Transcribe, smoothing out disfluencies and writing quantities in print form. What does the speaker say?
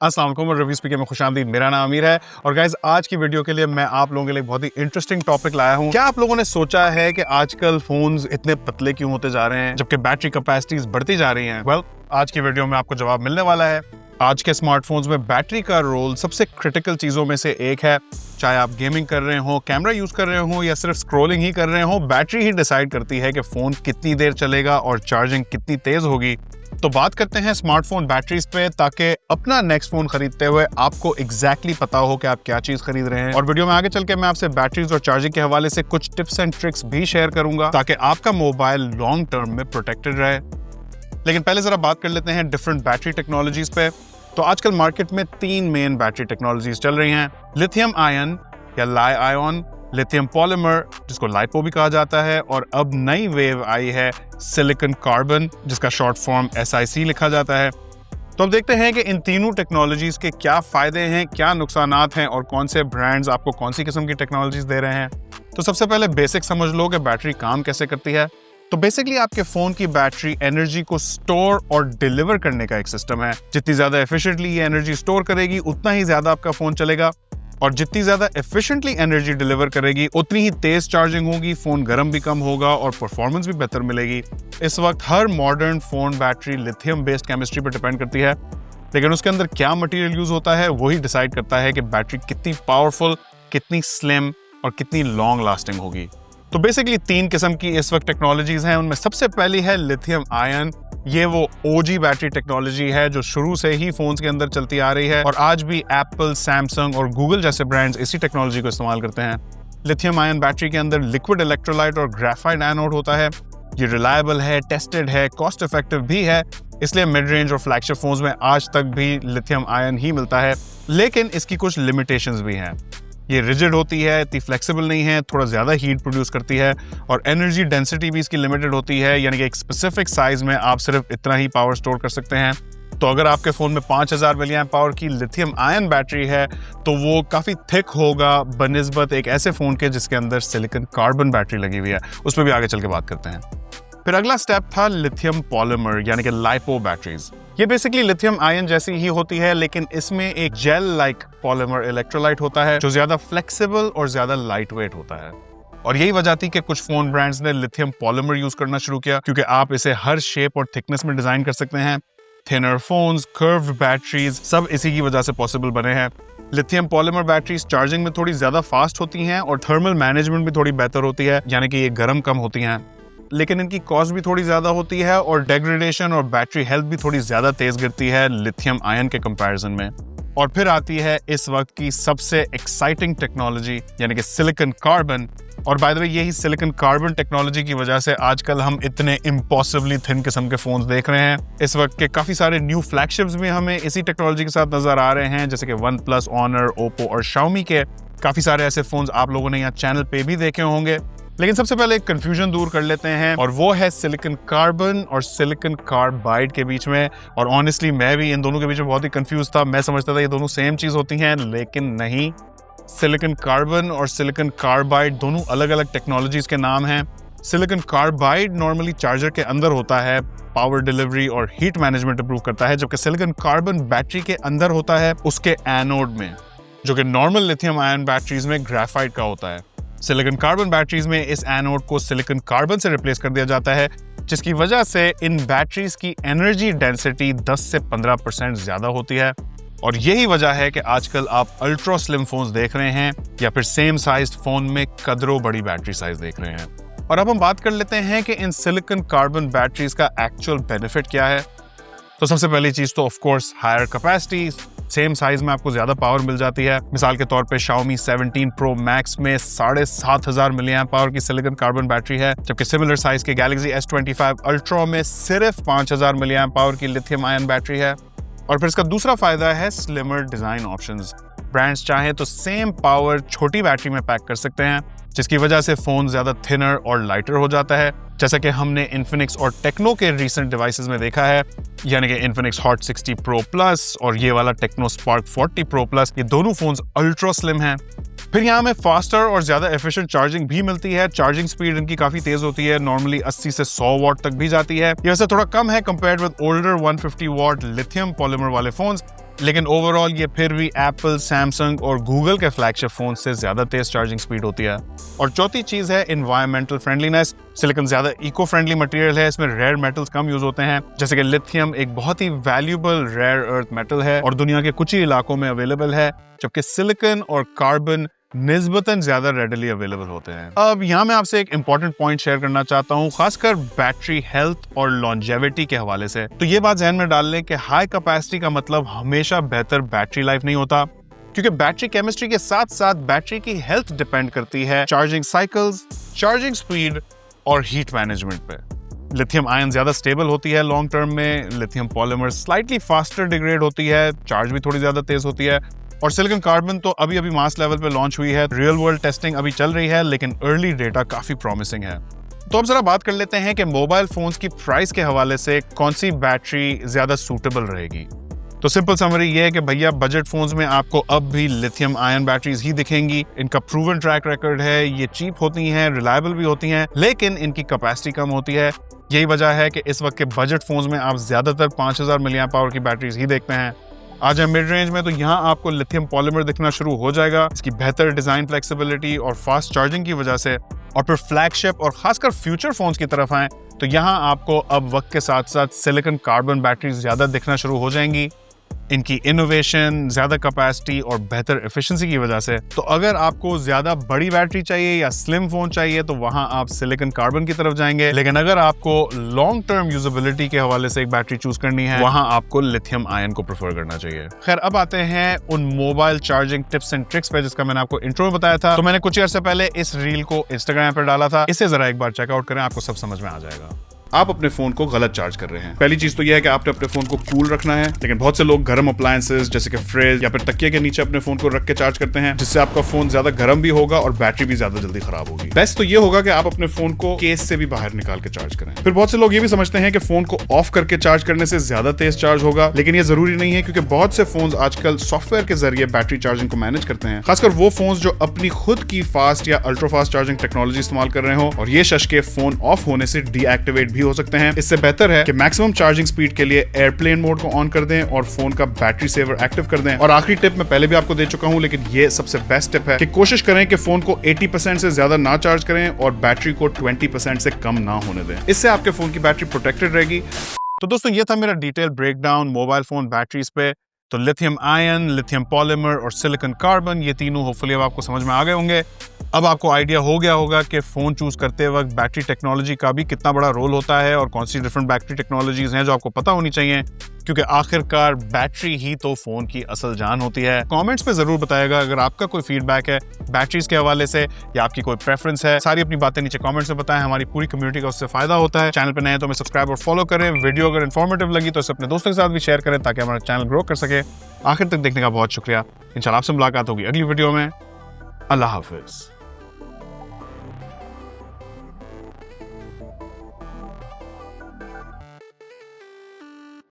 अस्सलाम वालेकुम और रिव्यू स्पीकर में खुशामदीद। मेरा नाम अमीर है और गाइज आज की वीडियो के लिए मैं आप लोगों के लिए बहुत ही इंटरेस्टिंग टॉपिक लाया हूं। क्या आप लोगों ने सोचा है कि आजकल फोन्स इतने पतले क्यों होते जा रहे हैं जबकि बैटरी कैपेसिटीज बढ़ती जा रही हैं? वेल, आज की वीडियो में आपको जवाब मिलने वाला है। आज के स्मार्टफोन्स में बैटरी का रोल सबसे क्रिटिकल चीजों में से एक है। चाहे आप गेमिंग कर रहे हो, कैमरा यूज कर रहे हो या सिर्फ स्क्रॉलिंग ही कर रहे हो, बैटरी ही डिसाइड करती है कि फोन कितनी देर चलेगा और चार्जिंग कितनी तेज होगी। तो बात करते हैं स्मार्टफोन बैटरीज पे, ताकि अपना नेक्स्ट फोन खरीदते हुए आपको एग्जैक्टली पता हो कि आप क्या चीज खरीद रहे हैं। और वीडियो में आगे चल के मैं आपसे बैटरीज और चार्जिंग के हवाले से कुछ टिप्स एंड ट्रिक्स भी शेयर करूंगा ताकि आपका मोबाइल लॉन्ग टर्म में प्रोटेक्टेड रहे। लेकिन पहले जरा बात कर लेते हैं डिफरेंट बैटरी टेक्नोलॉजीज पे। तो आजकल मार्केट में 3 मेन बैटरी टेक्नोलॉजीज चल रही हैं। लिथियम आयन या लाई आयन, लिथियम पॉलीमर जिसको लाइपो भी कहा जाता है, और अब नई वेव आई है सिलिकॉन कार्बन जिसका शॉर्ट फॉर्म SiC लिखा जाता है। तो अब देखते हैं कि इन तीनों टेक्नोलॉजीज के क्या फायदे हैं, क्या नुकसानात हैं और कौन से ब्रांड्स आपको कौन सी किस्म की टेक्नोलॉजीज दे रहे हैं। तो सबसे पहले बेसिक समझ लो कि बैटरी काम कैसे करती है। तो बेसिकली आपके फोन की बैटरी एनर्जी को स्टोर और डिलीवर करने का एक सिस्टम है। जितनी ज्यादा एफिशिएंटली ये एनर्जी स्टोर करेगी उतना ही ज्यादा आपका फोन चलेगा, और जितनी ज्यादा एफिशिएंटली एनर्जी डिलीवर करेगी उतनी ही तेज चार्जिंग होगी, फोन गर्म भी कम होगा और परफॉर्मेंस भी बेहतर मिलेगी। इस वक्त हर modern phone battery lithium based chemistry पर डिपेंड करती है, लेकिन उसके अंदर क्या मटेरियल यूज होता है वही डिसाइड करता है कि बैटरी कितनी पावरफुल, कितनी स्लिम और कितनी लॉन्ग लास्टिंग होगी। तो बेसिकली 3 किस्म की इस वक्त टेक्नोलॉजीज हैं। उनमें सबसे पहली है लिथियम आयन। ये वो OG बैटरी टेक्नोलॉजी है जो शुरू से ही फोन्स के अंदर चलती आ रही है और आज भी एप्पल, सैमसंग और गूगल जैसे ब्रांड्स इसी टेक्नोलॉजी को इस्तेमाल करते हैं। लिथियम आयन बैटरी के अंदर लिक्विड इलेक्ट्रोलाइट और ग्रेफाइट एनोड होता है। ये रिलायबल है, टेस्टेड है, कॉस्ट इफेक्टिव भी है, इसलिए मिड रेंज और फ्लैगशिप फोन्स में आज तक भी लिथियम आयन ही मिलता है। लेकिन इसकी कुछ लिमिटेशंस भी हैं। ये रिजिड होती है, इतनी फ्लेक्सिबल नहीं है, थोड़ा ज्यादा हीट प्रोड्यूस करती है और एनर्जी डेंसिटी भी इसकी लिमिटेड होती है, यानी कि एक स्पेसिफिक साइज में आप सिर्फ इतना ही पावर स्टोर कर सकते हैं। तो अगर आपके फोन में 5000 मिलिएम्प पावर की लिथियम आयन बैटरी है तो वो काफी थिक होगा बनिस्बत एक ऐसे फोन के जिसके अंदर सिलिकॉन कार्बन बैटरी लगी हुई है। उस पर भी आगे चल के बात करते हैं। फिर अगला स्टेप था लिथियम पॉलीमर यानी कि लाइपो बैटरीज। ये बेसिकली लिथियम आयन जैसी ही होती है, लेकिन इसमें एक जेल लाइक पॉलीमर इलेक्ट्रोलाइट होता है जो ज्यादा फ्लेक्सिबल और ज्यादा लाइट वेट होता है। और यही वजह थी कि कुछ फोन ब्रांड्स ने लिथियम पॉलीमर यूज करना शुरू किया, क्योंकि आप इसे हर शेप और थिकनेस में डिजाइन कर सकते हैं। थिनर फोन्स, कर्व्ड बैटरीज सब इसी की वजह से पॉसिबल बने हैं। लिथियम पॉलीमर बैटरीज चार्जिंग में थोड़ी ज्यादा फास्ट होती हैं और थर्मल मैनेजमेंट भी थोड़ी बेहतर होती है, यानी कि ये गर्म कम होती हैं। लेकिन इनकी कॉस्ट भी थोड़ी ज्यादा होती है और डेग्रेडेशन और बैटरी हेल्थ भी थोड़ी ज्यादा तेज गिरती है लिथियम आयन के कंपैरिजन में। और फिर आती है इस वक्त की सबसे एक्साइटिंग टेक्नोलॉजी यानी कि सिलिकॉन कार्बन। और बाय द वे यही सिलिकॉन कार्बन टेक्नोलॉजी की वजह से आजकल हम इतने इम्पॉसिबली थिन किस्म के फोन्स देख रहे हैं। इस वक्त के काफी सारे न्यू फ्लैगशिप्स भी हमें इसी टेक्नोलॉजी के साथ नजर आ रहे हैं, जैसे कि OnePlus, Honor, Oppo और Xiaomi के काफी सारे ऐसे फोन्स आप लोगों ने यहाँ चैनल पे भी देखे होंगे। लेकिन सबसे पहले एक कंफ्यूजन दूर कर लेते हैं, और वो है सिलिकॉन कार्बन और सिलिकॉन कार्बाइड के बीच में। और ऑनेस्टली मैं भी इन दोनों के बीच में बहुत ही कंफ्यूज था। मैं समझता था ये दोनों सेम चीज होती हैं, लेकिन नहीं। सिलिकॉन कार्बन और सिलिकॉन कार्बाइड दोनों अलग अलग टेक्नोलॉजीज के नाम हैं। सिलिकॉन कार्बाइड नॉर्मली चार्जर के अंदर होता है, पावर डिलीवरी और हीट मैनेजमेंट इंप्रूव करता है, जबकि सिलिकॉन कार्बन बैटरी के अंदर होता है उसके एनोड में, जो कि नॉर्मल लिथियम आयन बैटरीज में ग्रेफाइट का होता है। सिलिकॉन कार्बन बैटरीज में इस एनोड को सिलिकॉन कार्बन से रिप्लेस कर दिया जाता है, जिसकी वजह से इन बैटरीज की एनर्जी डेंसिटी 10 से 15% ज्यादा होती है। और यही वजह है कि आजकल आप अल्ट्रा स्लिम फोन्स देख रहे हैं या फिर सेम साइज्ड फोन में कदरों बड़ी बैटरी साइज देख रहे हैं। और अब हम बात कर लेते हैं कि इन सिलिकॉन कार्बन बैटरीज का एक्चुअल बेनिफिट क्या है। तो सबसे पहली चीज तो of course higher capacity, same size में आपको ज्यादा पावर मिल जाती है। मिसाल के तौर पे Xiaomi 17 Pro Max में 7500 मिलिएम्प पावर की सिलिकॉन कार्बन बैटरी है, जबकि सिमिलर साइज के Galaxy S25 Ultra में सिर्फ 5000 मिलिएम्प पावर की लिथियम आयन बैटरी है। और फिर इसका दूसरा फायदा है स्लिमर डिजाइन ऑप्शंस। ब्रांड्स चाहें तो सेम पावर छोटी बैटरी में पैक कर सकते हैं, जिसकी वजह से फोन ज्यादा थिनर और लाइटर हो जाता है, जैसा कि हमने इन्फिनिक्स और टेक्नो के रीसेंट डिवाइसेस में देखा है, यानी कि इन्फिनिक्स हॉट 60 Pro Plus और ये वाला टेक्नो स्पार्क 40 Pro Plus। ये दोनों फोन्स अल्ट्रा स्लिम हैं। फिर यहाँ हमें फास्टर और ज्यादा एफिशिएंट चार्जिंग भी मिलती है। चार्जिंग स्पीड इनकी काफी तेज होती है, नॉर्मली 80 से 100 वॉट तक भी जाती है। ये वैसे थोड़ा कम है compared with older 150 what lithium polymer वाले फोन्स, लेकिन ओवरऑल ये फिर भी एप्पल, सैमसंग और गूगल के फ्लैगशिप फोन से ज्यादा तेज चार्जिंग स्पीड होती है। और चौथी चीज है एनवायरमेंटल फ्रेंडलीनेस। सिलिकॉन ज्यादा इको फ्रेंडली मटेरियल है, इसमें रेयर मेटल्स कम यूज होते हैं, जैसे कि लिथियम एक बहुत ही वैल्यूएबल रेयर अर्थ मेटल है और दुनिया के कुछ ही इलाकों में अवेलेबल है, जबकि सिलिकॉन और कार्बन निस्बतन ज्यादा रेडिली अवेलेबल होते हैं। अब यहाँ मैं आपसे एक इंपॉर्टेंट पॉइंट शेयर करना चाहता हूँ, खासकर बैटरी हेल्थ और लॉन्जेविटी के हवाले से। तो ये बात ध्यान में डाल लें कि हाई कैपेसिटी का मतलब हमेशा बेहतर बैटरी लाइफ नहीं होता, क्योंकि बैटरी केमिस्ट्री के साथ साथ बैटरी की हेल्थ डिपेंड करती है चार्जिंग साइकिल्स, चार्जिंग स्पीड और हीट मैनेजमेंट पे। लिथियम आयन ज्यादा स्टेबल होती है लॉन्ग टर्म में, lithium polymer slightly faster degrade होती है, चार्ज भी थोड़ी ज्यादा तेज होती है, और सिलिकॉन कार्बन तो अभी मास लेवल पे लॉन्च हुई है, रियल वर्ल्ड टेस्टिंग अभी चल रही है, लेकिन अर्ली डेटा काफी प्रॉमिसिंग है। तो अब जरा बात कर लेते हैं कि मोबाइल फोन्स की प्राइस के हवाले से कौन सी बैटरी ज्यादा सूटेबल रहेगी। तो सिंपल समरी ये है कि भैया बजट फोन्स में आपको अब भी लिथियम आयन बैटरीज ही दिखेंगी। इनका प्रूवन ट्रैक रिकॉर्ड है, ये चीप होती हैं, रिलायबल भी होती हैं, लेकिन इनकी कैपेसिटी कम होती है। यही वजह है कि इस वक्त के बजट फोन्स में आप ज्यादातर 5000 मिलियन पावर की बैटरीज ही देखते हैं। आ जाए मिड रेंज में, तो यहाँ आपको लिथियम पॉलीमर दिखना शुरू हो जाएगा, इसकी बेहतर डिजाइन फ्लेक्सिबिलिटी और फास्ट चार्जिंग की वजह से। और फिर फ्लैगशिप और खासकर फ्यूचर फोन्स की तरफ आए तो यहाँ आपको अब वक्त के साथ साथ सिलिकॉन कार्बन बैटरीज ज्यादा दिखना शुरू हो जाएंगी, इनकी इनोवेशन, ज्यादा कैपेसिटी और बेहतर एफिशिएंसी की वजह से। तो अगर आपको ज्यादा बड़ी बैटरी चाहिए या स्लिम फोन चाहिए तो वहां आप सिलिकॉन कार्बन की तरफ जाएंगे, लेकिन अगर आपको लॉन्ग टर्म यूजेबिलिटी के हवाले से एक बैटरी चूज करनी है वहां आपको लिथियम आयन को प्रेफर करना चाहिए। खैर, अब आते हैं उन mobile charging tips and tricks पे जिसका मैंने आपको इंट्रो में बताया था। तो मैंने कुछ अर्से पहले इस रील को इंस्टाग्राम पर डाला था, इसे जरा एक बार चेकआउट करें, आपको सब समझ में आ जाएगा। आप अपने फोन को गलत चार्ज कर रहे हैं। पहली चीज तो यह है कि आपने अपने फोन को कूल रखना है, लेकिन बहुत से लोग गर्म अप्लायंसेस जैसे कि फ्रिज या फिर तकिए के नीचे अपने फोन को रख के चार्ज करते हैं, जिससे आपका फोन ज्यादा गर्म भी होगा और बैटरी भी ज्यादा जल्दी खराब होगी। बेस्ट तो ये होगा कि आप अपने फोन को केस से भी बाहर निकाल के चार्ज करें। फिर बहुत से लोग ये भी समझते हैं कि फोन को ऑफ करके चार्ज करने से ज्यादा तेज चार्ज होगा, लेकिन ये जरूरी नहीं है, क्योंकि बहुत से फोन आजकल सॉफ्टवेयर के जरिए बैटरी चार्जिंग को मैनेज करते हैं, खासकर वो फोन जो अपनी खुद की फास्ट या अल्ट्रा फास्ट चार्जिंग टेक्नोलॉजी इस्तेमाल कर रहे हो, और ये शश के फोन ऑफ होने से डीएक्टिवेट भी हो सकते हैं। इससे बेहतर है कि मैक्सिमम चार्जिंग स्पीड के लिए एयरप्लेन मोड को ऑन कर दें और फोन का बैटरी सेवर एक्टिव कर दें। और आखिरी टिप मैं पहले भी आपको दे चुका हूं, लेकिन ये सबसे बेस्ट टिप है कि कोशिश करें कि फोन को 80% से ज्यादा ना चार्ज करें और बैटरी को 20% से कम ना होने दें। इससे आपके फोन की बैटरी प्रोटेक्टेड रहेगी। तो दोस्तों, ये था मेरा detail breakdown mobile phone batteries पे। तो लिथियम आयन, लिथियम पॉलीमर और सिलिकॉन कार्बन, ये तीनों होपफुली अब आपको समझ में आ गए होंगे। अब आपको आइडिया हो गया होगा कि फोन चूज करते वक्त बैटरी टेक्नोलॉजी का भी कितना बड़ा रोल होता है और कौन सी डिफरेंट बैटरी टेक्नोलॉजीज हैं जो आपको पता होनी चाहिए, क्योंकि आखिरकार बैटरी ही तो फोन की असल जान होती है। कमेंट्स पे जरूर बताइएगा अगर आपका कोई फीडबैक है बैटरीज के हवाले से या आपकी कोई प्रेफरेंस है। सारी अपनी बातें नीचे कमेंट्स में बताएं, हमारी पूरी कम्युनिटी का उससे फायदा होता है। चैनल पे नए हैं तो हमें सब्सक्राइब और फॉलो करें। वीडियो अगर इन्फॉर्मेटिव लगी तो इसे अपने दोस्तों के साथ भी शेयर करें ताकि हमारा चैनल ग्रो कर सके। आखिर तक देखने का बहुत शुक्रिया। इंशाल्लाह आपसे मुलाकात होगी अगली वीडियो में। अल्लाह हाफिज।